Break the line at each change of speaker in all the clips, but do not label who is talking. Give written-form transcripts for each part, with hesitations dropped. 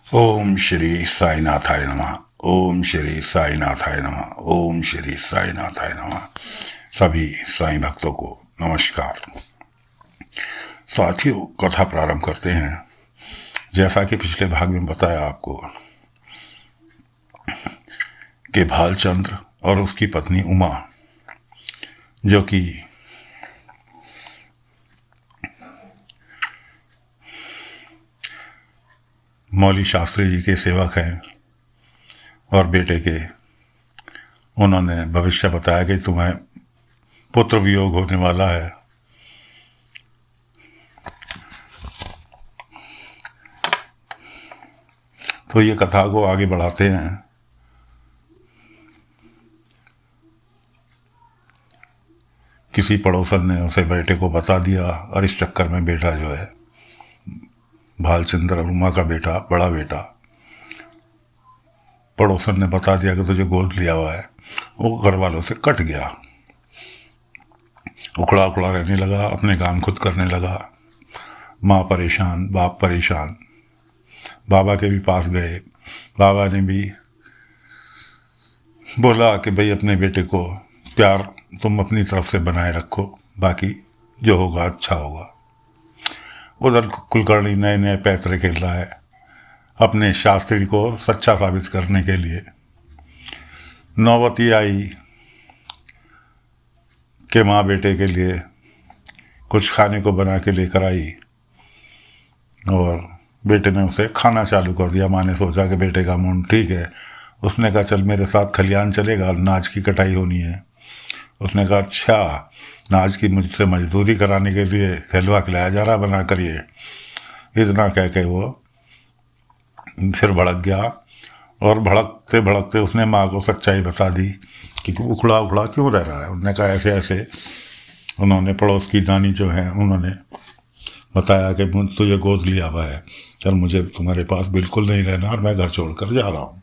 ओम श्री साईनाथाय नमः। ओम श्री साईनाथाय नमः। ओम श्री साईनाथाय नमः। सभी साईं भक्तों को नमस्कार। साथियों, कथा प्रारंभ करते हैं। जैसा कि पिछले भाग में बताया आपको कि भालचंद्र और उसकी पत्नी उमा, जो कि मौली शास्त्री जी के सेवक हैं और बेटे के, उन्होंने भविष्य बताया कि तुम्हें पुत्र वियोग होने वाला है। तो ये कथा को आगे बढ़ाते हैं। किसी पड़ोसन ने उसे बेटे को बता दिया और इस चक्कर में बेटा जो है, भालचंद्र और उमा का बेटा, बड़ा बेटा, पड़ोसन ने बता दिया कि तुझे गोद लिया हुआ है। वो घर वालों से कट गया, उखड़ा उखड़ा रहने लगा, अपने काम खुद करने लगा। माँ परेशान, बाप परेशान। बाबा के भी पास गए। बाबा ने भी बोला कि भाई अपने बेटे को प्यार तुम अपनी तरफ से बनाए रखो, बाकी जो होगा अच्छा होगा। उधर कुलकर्णी नए नए पैतरे खेल रहा है अपने शास्त्री को सच्चा साबित करने के लिए। नौबती आई कि माँ बेटे के लिए कुछ खाने को बना के लेकर आई और बेटे ने उसे खाना चालू कर दिया। माँ ने सोचा कि बेटे का मूड ठीक है। उसने कहा चल मेरे साथ खलियान चलेगा, अनाज की कटाई होनी है। उसने कहा अच्छा, अनाज की मुझसे मजदूरी कराने के लिए हलवा खिलाया जा रहा बना कर। ये इतना कह के वो फिर भड़क गया और भड़कते भड़कते उसने माँ को सच्चाई बता दी कि उखड़ा उखड़ा क्यों रह रहा है। उन्होंने कहा ऐसे ऐसे। उन्होंने पड़ोस की नानी जो है, उन्होंने बताया कि मुझ तुझे गोद लिया हुआ है, चल मुझे तुम्हारे पास बिल्कुल नहीं रहना और मैं घर छोड़कर जा रहा हूँ।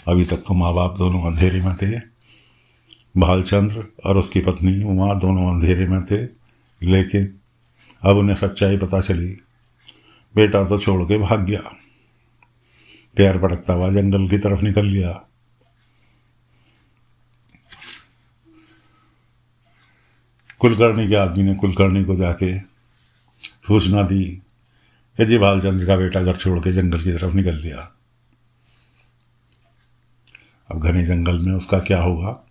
अभी तक तो माँ बाप दोनों अंधेरे में थे। भालचंद्र और उसकी पत्नी उमा दोनों अंधेरे में थे, लेकिन अब उन्हें सच्चाई पता चली। बेटा तो छोड़ के भाग गया, पैर पटकता हुआ जंगल की तरफ निकल लिया। कुलकर्णी के आदमी ने कुलकर्णी को जाके सूचना दी कि जी भालचंद्र का बेटा घर छोड़ के जंगल की तरफ निकल लिया। अब घने जंगल में उसका क्या होगा।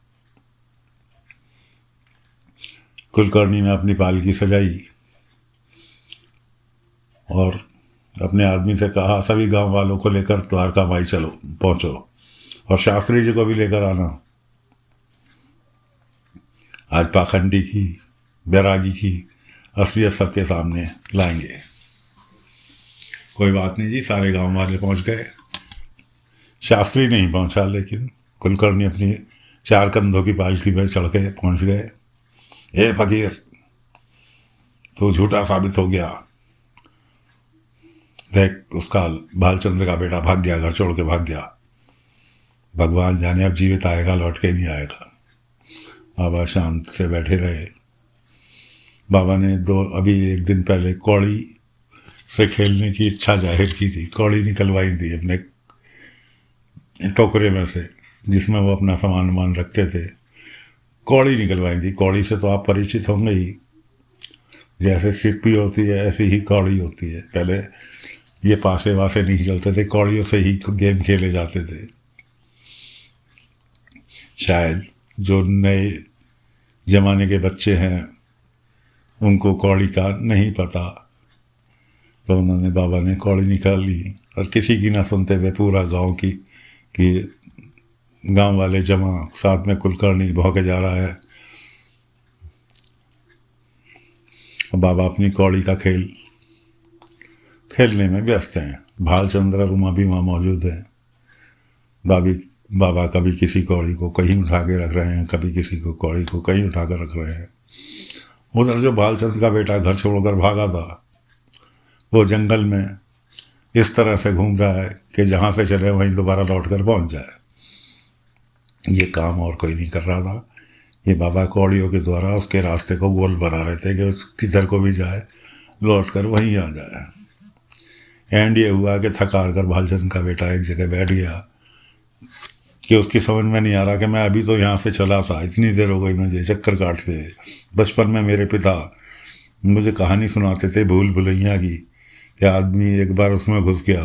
कुलकर्णी ने अपनी पालकी सजाई और अपने आदमी से कहा सभी गांव वालों को लेकर द्वारका माई चलो, पहुंचो और शास्त्री जी को भी लेकर आना। आज पाखंडी की, बैरागी की असलियत सबके सामने लाएंगे। कोई बात नहीं जी, सारे गांव वाले पहुंच गए। शास्त्री नहीं पहुंचा, लेकिन कुलकर्णी अपनी 4 कंधों की पालकी पर चढ़ के पहुंच गए। ए फकीर, तू झूठा साबित हो गया। देख, उसका भालचंद्र का बेटा भाग गया, घर छोड़ के भाग गया। भगवान जाने अब जीवित आएगा, लौट के नहीं आएगा। बाबा शांत से बैठे रहे। बाबा ने अभी 1 दिन पहले कौड़ी से खेलने की इच्छा जाहिर की थी। कौड़ी निकलवाई थी अपने टोकरे में से, जिसमें वो अपना सामान वामान रखते थे। कौड़ी निकलवाई थी। कौड़ी से तो आप परिचित होंगे ही। जैसे सिप्पी होती है ऐसी ही कौड़ी होती है। पहले ये पासे वासे नहीं चलते थे, कौड़ियों से ही गेम खेले जाते थे। शायद जो नए जमाने के बच्चे हैं उनको कौड़ी का नहीं पता, तो उन्होंने, बाबा ने कौड़ी निकाल ली और किसी की ना सुनते हुए पूरा गांव की कि गांव वाले जमा, साथ में कुलकर्णी भौंके जा रहा है। बाबा अपनी कौड़ी का खेल खेलने में व्यस्त हैं। भालचंद्र और उमा भी वहाँ मौजूद हैं। बाबा कभी किसी कौड़ी को कहीं उठा के रख रहे हैं, कभी किसी को कौड़ी को कहीं उठा कर रख रहे हैं। उधर जो भालचंद्र का बेटा घर छोड़कर भागा था, वो जंगल में इस तरह से घूम रहा है कि जहाँ से चले वहीं दोबारा लौट कर पहुँच जाए। ये काम और कोई नहीं कर रहा था। ये बाबा कौड़ियों के द्वारा उसके रास्ते को गोल बना रहे थे कि किधर को भी जाए लौट कर वहीं आ जाए। एंड ये हुआ कि थक हार कर भालचंद का बेटा एक जगह बैठ गया कि उसकी समझ में नहीं आ रहा कि मैं अभी तो यहाँ से चला था, इतनी देर हो गई मुझे चक्कर काटते। बचपन में मेरे पिता मुझे कहानी सुनाते थे भूल भुलैया की कि आदमी एक बार उसमें घुस गया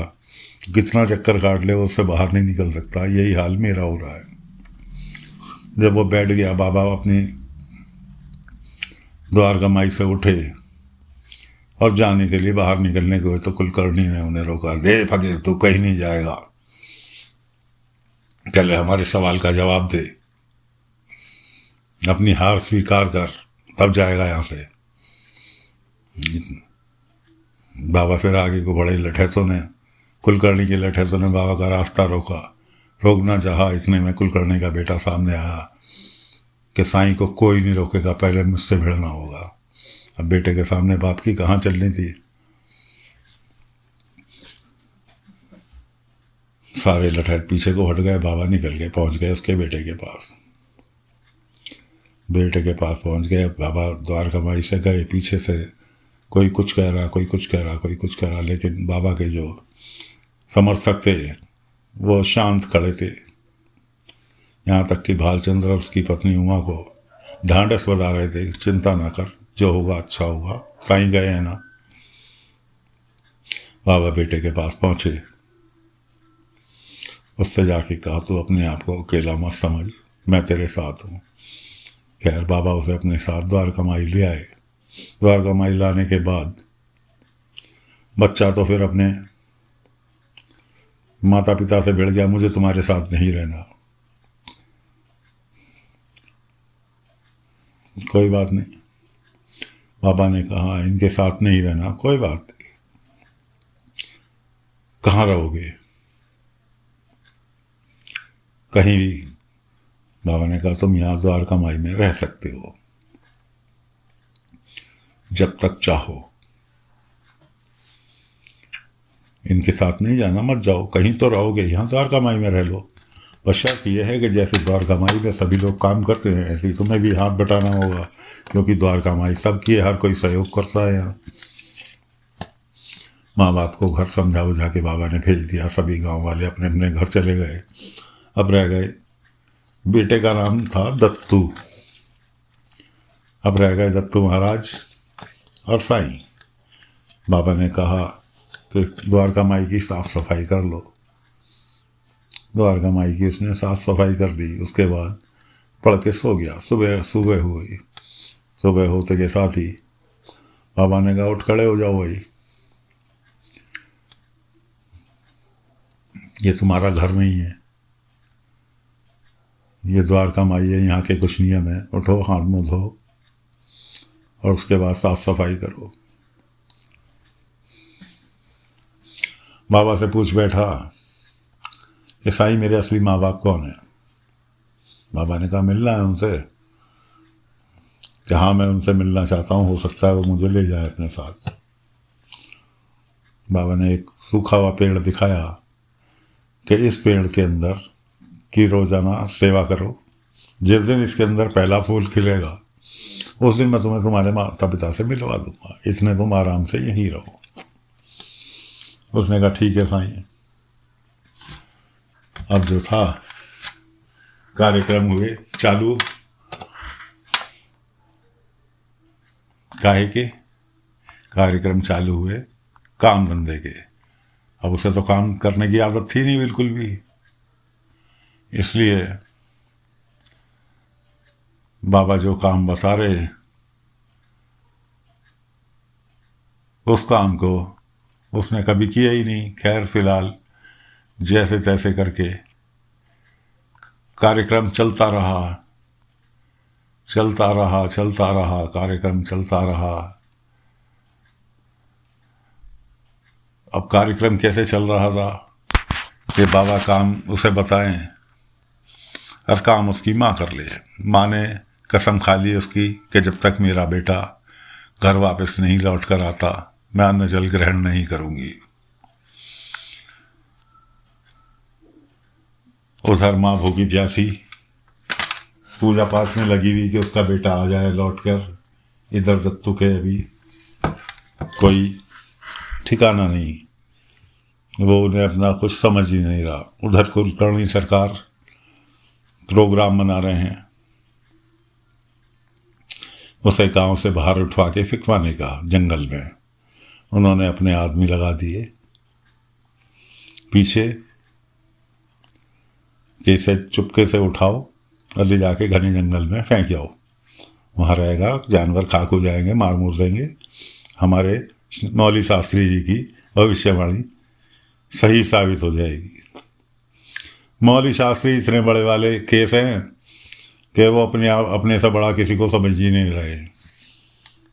कितना चक्कर काट ले उससे बाहर नहीं निकल सकता। यही हाल मेरा हो रहा है। जब वो बैठ गया, बाबा अपनी द्वार कमाई से उठे और जाने के लिए बाहर निकलने को तो कुलकर्णी ने उन्हें रोका। दे फकीर, तू कहीं नहीं जाएगा, पहले हमारे सवाल का जवाब दे, अपनी हार स्वीकार कर, तब जाएगा यहाँ से। बाबा फिर आगे को बढ़े। लठैतों ने, कुलकर्णी के लठैतों ने बाबा का रास्ता रोका। रोकना चाहा, इतने में कुलकर्णी का बेटा सामने आया कि साईं को कोई नहीं रोकेगा, पहले मुझसे भिड़ना होगा। अब बेटे के सामने बाप की कहाँ चलनी थी। सारे लठैत पीछे को हट गए। बाबा निकल गए, पहुंच गए उसके बेटे के पास। बेटे के पास पहुंच गए। बाबा द्वार कमाई से गए, पीछे से कोई कुछ कह रहा, कोई कुछ कह रहा, कोई कुछ कह रहा, लेकिन बाबा के जो समर्थक थे वो शांत खड़े थे। यहाँ तक कि भालचंद्र उसकी पत्नी उमा को ढांढस बता रहे थे, चिंता ना कर, जो होगा अच्छा होगा, साईं गए हैं ना। बाबा बेटे के पास पहुंचे, उससे जाके कहा तू अपने आप को अकेला मत समझ, मैं तेरे साथ हूँ। खैर बाबा उसे अपने साथ द्वारकामाई ले आए। द्वारकामाई लाने के बाद बच्चा तो फिर अपने माता पिता से भिड़ गया, मुझे तुम्हारे साथ नहीं रहना। कोई बात नहीं, बाबा ने कहा इनके साथ नहीं रहना, कोई बात नहीं, कहाँ रहोगे, कहीं भी। बाबा ने कहा तुम यहाँ द्वारकामाई में रह सकते हो जब तक चाहो, इनके साथ नहीं जाना, मत जाओ, कहीं तो रहोगे, यहाँ द्वारकामाई में रह लो। बस शर्त यह है कि जैसे द्वारकामाई में सभी लोग काम करते हैं ऐसे ही तुम्हें भी हाथ बटाना होगा, क्योंकि द्वारकामाई सबकी है, हर कोई सहयोग करता है यहाँ। माँ बाप को घर समझा बुझा के बाबा ने भेज दिया। सभी गांव वाले अपने अपने घर चले गए। अब रह गए, बेटे का नाम था दत्तू, अब रह गए दत्तू महाराज और साईं। बाबा ने कहा कि द्वारकामाई की साफ सफाई कर लो। द्वारकामाई की उसने साफ सफाई कर दी। उसके बाद पढ़ के सो गया। सुबह हुई। सुबह होते के साथ ही बाबा ने कहा उठ खड़े हो जाओ भाई, ये तुम्हारा घर नहीं है, ये द्वारकामाई है, यहाँ के कुछ नियम है, उठो, हाथ मुँह धो और उसके बाद साफ सफाई करो। बाबा से पूछ बैठा कि साईं मेरे असली माँ बाप कौन है। बाबा ने कहा मिलना है उनसे। कि हाँ मैं उनसे मिलना चाहता हूँ, हो सकता है वो मुझे ले जाए अपने साथ। बाबा ने एक सूखा हुआ पेड़ दिखाया कि इस पेड़ के अंदर की रोज़ाना सेवा करो, जिस दिन इसके अंदर पहला फूल खिलेगा उस दिन मैं तुम्हें तुम्हारे माता पिता से मिलवा दूंगा, इतने तुम आराम से यहीं रहो। उसने कहा ठीक है साईं। अब जो था कार्यक्रम हुए चालू, काहे के कार्यक्रम चालू हुए, काम धंधे के। अब उसे तो काम करने की आदत थी नहीं बिल्कुल भी, इसलिए बाबा जो काम बता रहे उस काम को उसने कभी किया ही नहीं। खैर फिलहाल जैसे तैसे करके कार्यक्रम चलता रहा, कार्यक्रम चलता रहा। अब कार्यक्रम कैसे चल रहा था कि बाबा काम उसे बताएं और काम उसकी माँ कर ले। माँ ने कसम खा ली उसकी कि जब तक मेरा बेटा घर वापस नहीं लौट कर आता मैं अन्न जल ग्रहण नहीं करूंगी। उधर माँ भूखी प्यासी पूजा पाठ में लगी हुई कि उसका बेटा आ जाए लौट कर। इधर दत्तू के अभी कोई ठिकाना नहीं। वो उन्हें अपना कुछ समझ ही नहीं रहा। उधर कुलकर्णी सरकार प्रोग्राम बना रहे हैं उसे गांव से बाहर उठवा के फिकवाने का। जंगल में उन्होंने अपने आदमी लगा दिए पीछे कि इसे चुपके से उठाओ और ले जाके घने जंगल में फेंक आओ, वहाँ रहेगा, जानवर खाक हो जाएंगे, मार मूर देंगे। हमारे मौली शास्त्री जी की भविष्यवाणी सही साबित हो जाएगी। मौली शास्त्री इतने बड़े वाले केस हैं कि वो अपने से बड़ा किसी को समझ ही नहीं रहे।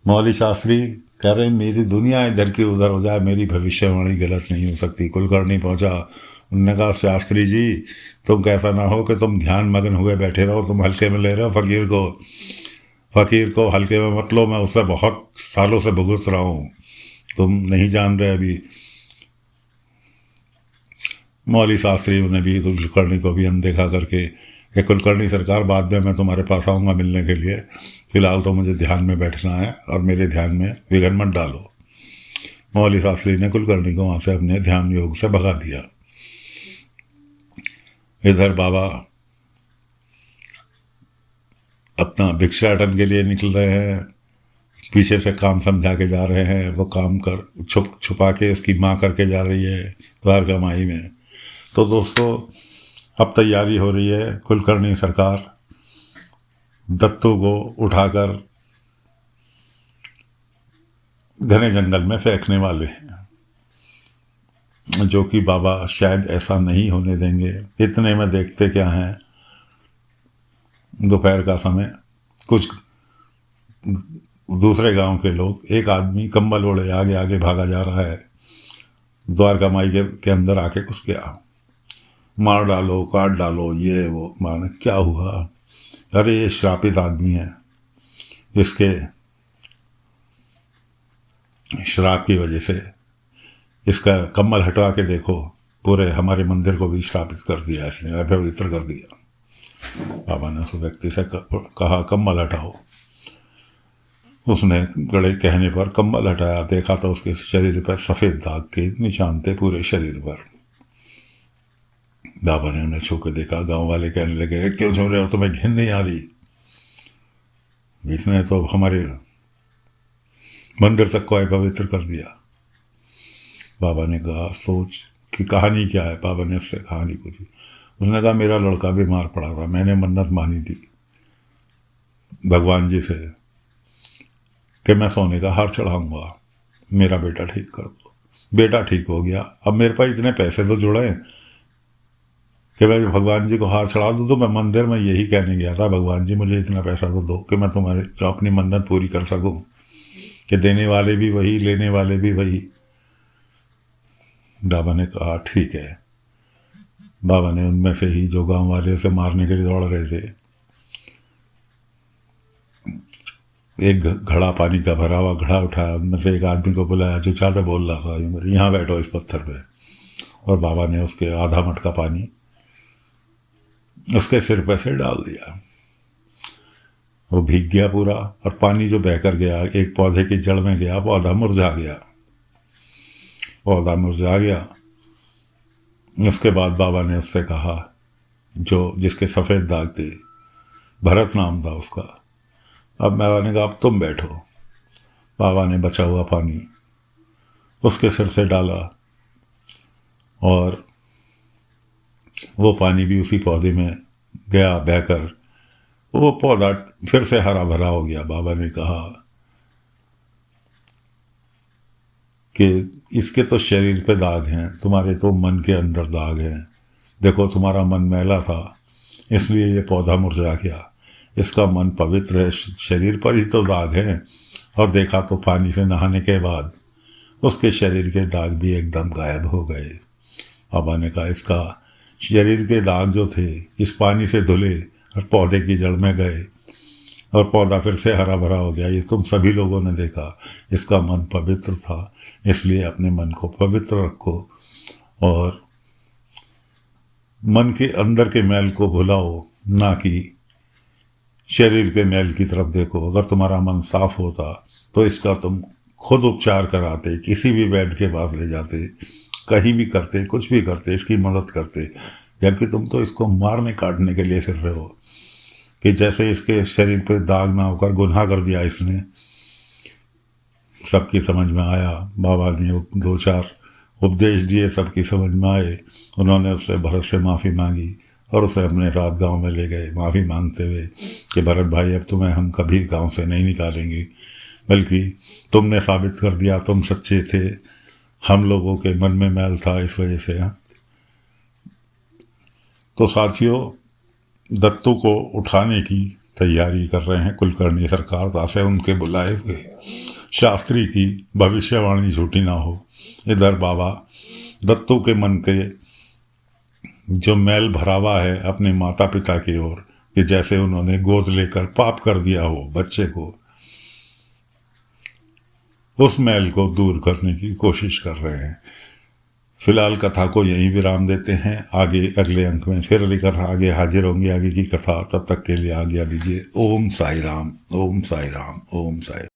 मौली शास्त्री कह रहे मेरी दुनिया इधर की उधर हो जाए, मेरी भविष्यवाणी गलत नहीं हो सकती। कुलकर्णी पहुंचा, उन्होंने कहा शास्त्री जी तुम कैसा ना हो कि तुम ध्यान मग्न हुए बैठे रहो, तुम हल्के में ले रहे हो फकीर को हल्के में मत लो, मैं उससे बहुत सालों से भुगत रहा हूँ, तुम नहीं जान रहे अभी। मौली शास्त्री ने भी कुलकर्णी को भी अनदेखा करके कि कुलकर्णी सरकार बाद में मैं तुम्हारे पास आऊँगा मिलने के लिए, फिलहाल तो मुझे ध्यान में बैठना है और मेरे ध्यान में विघन मत डालो। मौली शास्त्री ने कुलकर्णी को वहाँ से अपने ध्यान योग से भगा दिया। इधर बाबा अपना भिक्षाटन के लिए निकल रहे हैं, पीछे से काम समझा के जा रहे हैं। वो काम कर छुपा के उसकी माँ करके जा रही है द्वारका माई में। तो दोस्तों अब तैयारी हो रही है, कुलकर्णी सरकार दत्तू को उठाकर घने जंगल में फेंकने वाले हैं, जो कि बाबा शायद ऐसा नहीं होने देंगे। इतने में देखते क्या हैं, दोपहर का समय, कुछ दूसरे गांव के लोग, एक आदमी कंबल ओढ़े आगे आगे भागा जा रहा है, द्वारका माई के अंदर आके घुस गया। मार डालो, काट डालो, ये वो। माने क्या हुआ? अरे ये श्रापित आदमी है, इसके श्राप की वजह से इसका कम्बल हटवा के देखो, पूरे हमारे मंदिर को भी श्रापित कर दिया इसने, अपवित्र कर दिया। बाबा ने उस व्यक्ति से कहा कम्बल हटाओ। उसने गड़े कहने पर कम्बल हटाया, देखा तो उसके शरीर पर सफ़ेद दाग के निशान थे पूरे शरीर पर। बाबा ने उन्हें छू के देखा। गांव वाले कहने लगे क्यों छू रहे हो, तुम्हें घिन नहीं आ रही? इसने तो हमारे मंदिर तक को अपवित्र कर दिया। बाबा ने कहा सोच कि कहानी क्या है। बाबा ने उससे कहानी पूछी। उसने कहा मेरा लड़का बीमार पड़ा था, मैंने मन्नत मानी थी भगवान जी से कि मैं सोने का हार चढ़ाऊंगा, मेरा बेटा ठीक कर दो। बेटा ठीक हो गया। अब मेरे पास इतने पैसे तो जुड़े कि मैं भगवान जी को हार चढ़ा दूँ। तो मैं मंदिर में यही कहने गया था, भगवान जी मुझे इतना पैसा तो दो कि मैं तुम्हारे जो अपनी मन्नत पूरी कर सकूं, कि देने वाले भी वही, लेने वाले भी वही। बाबा ने कहा ठीक है। बाबा ने उनमें से ही जो गांव वाले उसे मारने के लिए दौड़ रहे थे, एक घड़ा पानी का भरा हुआ घड़ा उठाया, उनमें से एक आदमी को बुलाया जो ज़्यादा बोल रहा था, यहाँ बैठो इस पत्थर पे। और बाबा ने उसके आधा मटका पानी उसके सिर पर से डाल दिया। वो भीग गया पूरा, और पानी जो बहकर गया एक पौधे की जड़ में गया, पौधा मुरझा गया। पौधा मुरझा गया। उसके बाद बाबा ने उससे कहा, जो जिसके सफ़ेद दाग थे, भरत नाम था उसका। अब बाबा ने कहा अब तुम बैठो। बाबा ने बचा हुआ पानी उसके सिर से डाला, और वो पानी भी उसी पौधे में गया बहकर। वो पौधा फिर से हरा भरा हो गया। बाबा ने कहा कि इसके तो शरीर पे दाग हैं, तुम्हारे तो मन के अंदर दाग हैं। देखो तुम्हारा मन मैला था इसलिए ये पौधा मुरझा गया, इसका मन पवित्र है, शरीर पर ही तो दाग हैं। और देखा तो पानी से नहाने के बाद उसके शरीर के दाग भी एकदम गायब हो गए। बाबा ने कहा इसका शरीर के दाग जो थे इस पानी से धुले और पौधे की जड़ में गए, और पौधा फिर से हरा भरा हो गया। ये तुम सभी लोगों ने देखा। इसका मन पवित्र था, इसलिए अपने मन को पवित्र रखो और मन के अंदर के मैल को भुलाओ, ना कि शरीर के मैल की तरफ देखो। अगर तुम्हारा मन साफ होता तो इसका तुम खुद उपचार कराते, किसी भी वैद्य के पास ले जाते कहीं भी करते, कुछ भी करते, इसकी मदद करते, जबकि तुम तो इसको मारने काटने के लिए फिर रहे हो कि जैसे इसके शरीर पे दाग ना होकर गुनाह कर दिया इसने। सबकी समझ में आया, बाबा ने 2-4 उपदेश दिए, सबकी समझ में आए। उन्होंने उससे भरत से माफ़ी मांगी और उसे अपने साथ गांव में ले गए, माफ़ी मांगते हुए कि भरत भाई, अब तुम्हें हम कभी गांव से नहीं निकालेंगे, बल्कि तुमने साबित कर दिया तुम सच्चे थे, हम लोगों के मन में मैल था, इस वजह से। तो साथियों, दत्तू को उठाने की तैयारी कर रहे हैं कुलकर्णी सरकार, ताकि उनके बुलाए हुए शास्त्री की भविष्यवाणी झूठी ना हो। इधर बाबा दत्तू के मन के जो मैल भरा हुआ है अपने माता पिता की ओर, कि जैसे उन्होंने गोद लेकर पाप कर दिया हो बच्चे को, उस मैल को दूर करने की कोशिश कर रहे हैं। फिलहाल कथा को यहीं विराम देते हैं। आगे अगले अंक में फिर लेकर आगे हाजिर होंगे आगे की कथा। तब तक के लिए आज्ञा दीजिए। ओम साई राम, ओम साई राम, ओम साई।